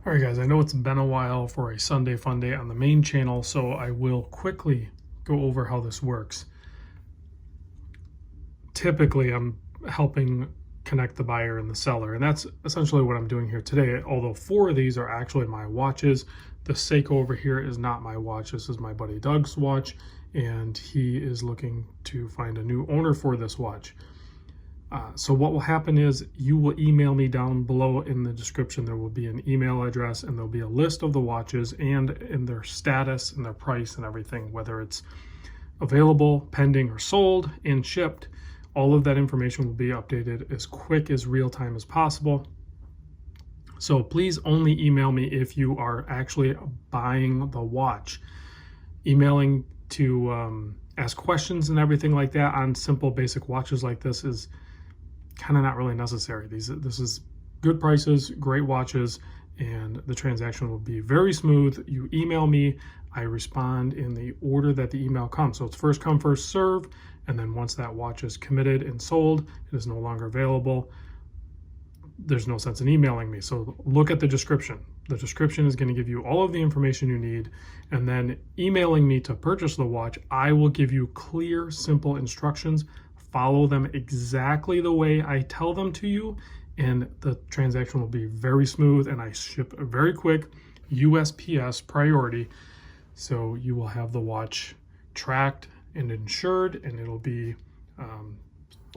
All right, guys, I know it's been a while for a Sunday fun day on the main channel, so I will quickly go over how this works. Typically, I'm helping connect the buyer and the seller, and that's essentially what I'm doing here today, although 4 of these are actually my watches. The Seiko over here is not my watch. This is my buddy Doug's watch, and he is looking to find a new owner for this watch. So what will happen is you will email me down below in the description. There will be an email address and there'll be a list of the watches and in their status and their price and everything, whether it's available, pending, or sold and shipped. All of that information will be updated as quick as real time as possible. So please only email me if you are actually buying the watch. Emailing to ask questions and everything like that on simple basic watches like this is kind of not really necessary. This is good prices, great watches, and the transaction will be very smooth. You email me, I respond in the order that the email comes. So it's first come, first serve, and then once that watch is committed and sold, it is no longer available. There's no sense in emailing me. So look at the description. The description is going to give you all of the information you need, and then emailing me to purchase the watch, I will give you clear, simple instructions. Follow them exactly the way I tell them to you, and the transaction will be very smooth, and I ship very quick, USPS priority. So you will have the watch tracked and insured, and it'll be,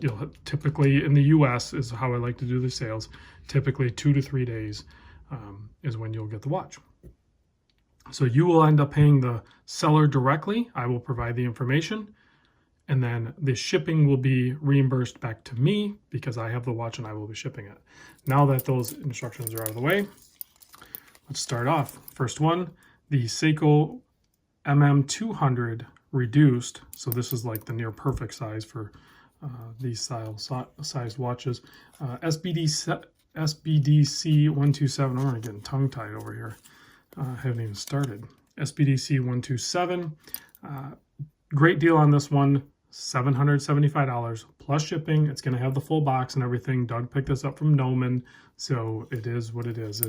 you'll typically in the US is how I like to do the sales. Typically 2 to 3 days is when you'll get the watch. So you will end up paying the seller directly. I will provide the information, and then the shipping will be reimbursed back to me because I have the watch and I will be shipping it. Now that those instructions are out of the way, let's start off. First one, the Seiko MM200 reduced. So this is like the near perfect size for these size watches. SBDC127, I'm getting tongue tied over here. I haven't even started. SBDC127, great deal on this one. $775 plus shipping. It's going to have the full box and everything. Doug picked this up from Noman, so it is what it is.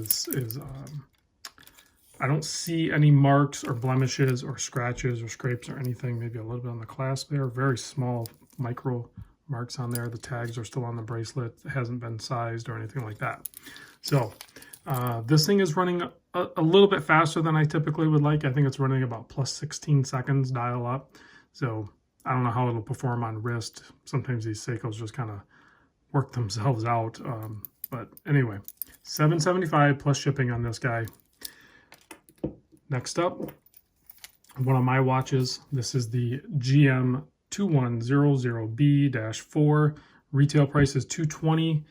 I don't see any marks or blemishes or scratches or scrapes or anything. Maybe a little bit on the clasp there. Very small micro marks on there. The tags are still on the bracelet. It hasn't been sized or anything like that. So this thing is running a little bit faster than I typically would like. I think it's running about plus 16 seconds dial up. So I don't know how it'll perform on wrist. Sometimes these Seikos just kind of work themselves out. But anyway, $775 plus shipping on this guy. Next up, one of my watches. This is the GM2100B-4. Retail price is $220.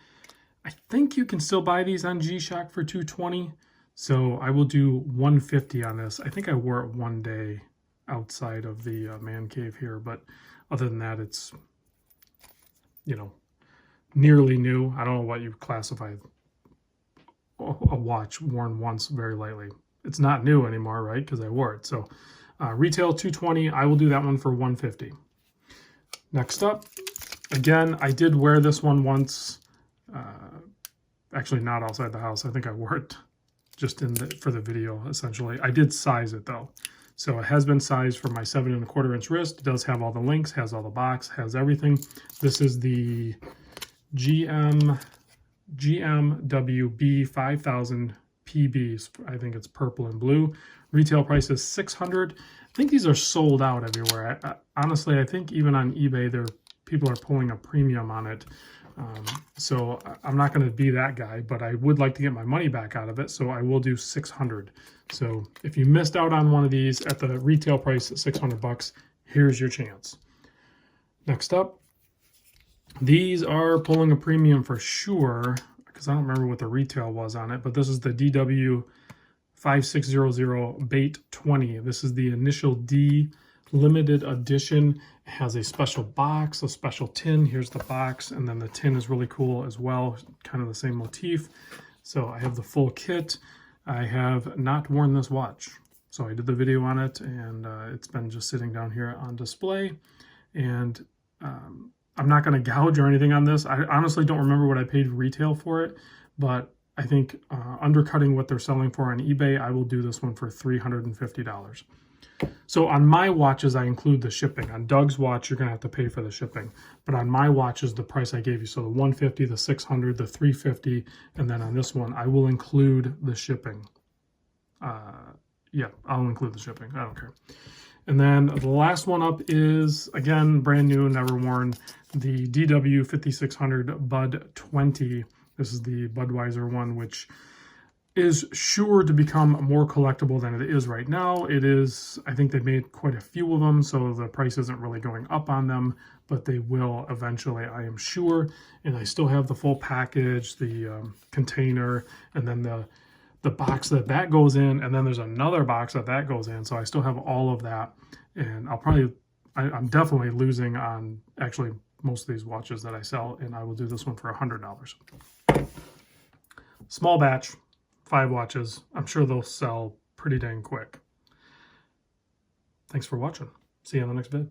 I think you can still buy these on Gshock for $220. So I will do $150 on this. I think I wore it one day outside of the man cave here, but other than that, it's, you know, nearly new. I don't know what you classify a watch worn once very lightly. It's not new anymore, right? Because I wore it. So retail $220. I will do that one for $150. Next up, again, I did wear this one once. Actually, not outside the house. I think I wore it just for the video, essentially. I did size it though. So it has been sized for my 7¼ inch wrist. It does have all the links, has all the box, has everything. This is the GMWB5000PB. I think it's purple and blue. Retail price is $600. I think these are sold out everywhere. Honestly, I think even on eBay, people are pulling a premium on it. So I'm not going to be that guy, but I would like to get my money back out of it, so I will do $600. So if you missed out on one of these at the retail price at $600, here's your chance. Next up, these are pulling a premium for sure, because I don't remember what the retail was on it, but this is the DW5600B-20. This is the initial D limited edition. It has a special box, a special tin. Here's the box, and then the tin is really cool as well, kind of the same motif. So I have the full kit. I have not worn this watch, so I did the video on it, and it's been just sitting down here on display. And I'm not going to gouge or anything on this. I honestly don't remember what I paid retail for it, but I think undercutting what they're selling for on eBay, I will do this one for $350. So on my watches, I include the shipping. On Doug's watch, you're going to have to pay for the shipping. But on my watches, the price I gave you, so the 150, the 600, the 350, and then on this one, I will include the shipping. Yeah, I'll include the shipping. I don't care. And then the last one up is, again, brand new, never worn, the DW5600 Bud 20. This is the Budweiser one, which is sure to become more collectible than it is right now. It is, I think they made quite a few of them, so the price isn't really going up on them, but they will eventually, I am sure. And I still have the full package, the container, and then the box that goes in, and then there's another box that goes in. So I still have all of that, and I'm definitely losing on actually most of these watches that I sell, and I will do this one for $100. Small batch, 5 watches. I'm sure they'll sell pretty dang quick. Thanks for watching. See you on the next vid.